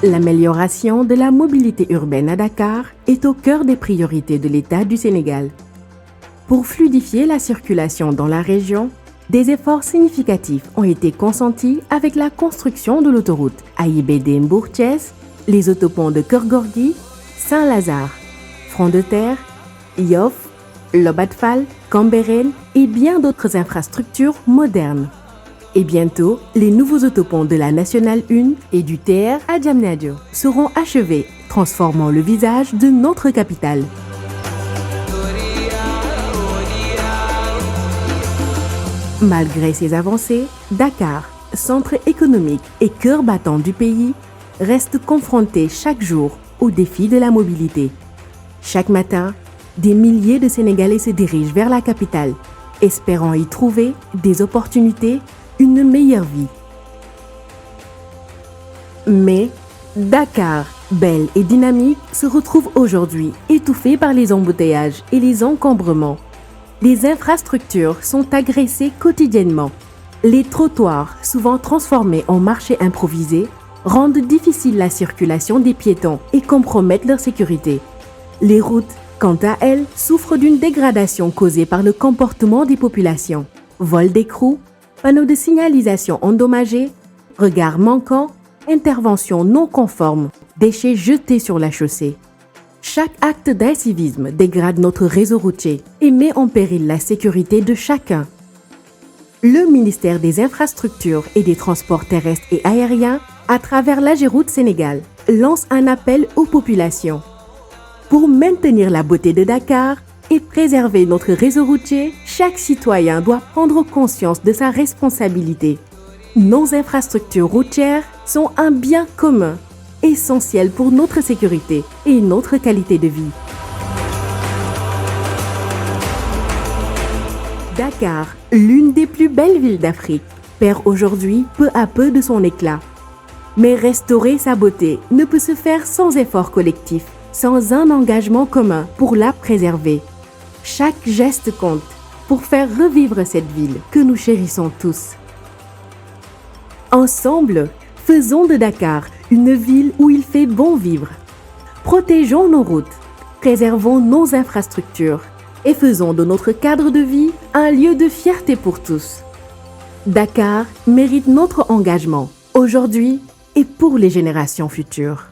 L'amélioration de la mobilité urbaine à Dakar est au cœur des priorités de l'État du Sénégal. Pour fluidifier la circulation dans la région, des efforts significatifs ont été consentis avec la construction de l'autoroute AIBD Mbour-Thiès, les autoponts de Keur Gorgui, Saint-Lazare, Front de Terre, Yoff, Lobat Fall, Cambérène et bien d'autres infrastructures modernes. Et bientôt, les nouveaux autoponts de la Nationale 1 et du TR à Diamniadio seront achevés, transformant le visage de notre capitale. Malgré ces avancées, Dakar, centre économique et cœur battant du pays, reste confronté chaque jour aux défis de la mobilité. Chaque matin, des milliers de Sénégalais se dirigent vers la capitale, espérant y trouver des opportunités, une meilleure vie. Mais Dakar, belle et dynamique, se retrouve aujourd'hui étouffée par les embouteillages et les encombrements. Les infrastructures sont agressées quotidiennement. Les trottoirs, souvent transformés en marchés improvisés, rendent difficile la circulation des piétons et compromettent leur sécurité. Les routes, quant à elles, souffrent d'une dégradation causée par le comportement des populations. Vol d'écrous, panneaux de signalisation endommagés, regards manquants, interventions non conformes, déchets jetés sur la chaussée. Chaque acte d'incivisme dégrade notre réseau routier et met en péril la sécurité de chacun. Le ministère des Infrastructures et des Transports terrestres et aériens, à travers l'AGEROUTE Sénégal, lance un appel aux populations. Pour maintenir la beauté de Dakar et préserver notre réseau routier, chaque citoyen doit prendre conscience de sa responsabilité. Nos infrastructures routières sont un bien commun, essentiel pour notre sécurité et notre qualité de vie. Dakar, l'une des plus belles villes d'Afrique, perd aujourd'hui peu à peu de son éclat. Mais restaurer sa beauté ne peut se faire sans effort collectif, sans un engagement commun pour la préserver. Chaque geste compte pour faire revivre cette ville que nous chérissons tous. Ensemble, faisons de Dakar une ville où il fait bon vivre. Protégeons nos routes, préservons nos infrastructures et faisons de notre cadre de vie un lieu de fierté pour tous. Dakar mérite notre engagement aujourd'hui et pour les générations futures.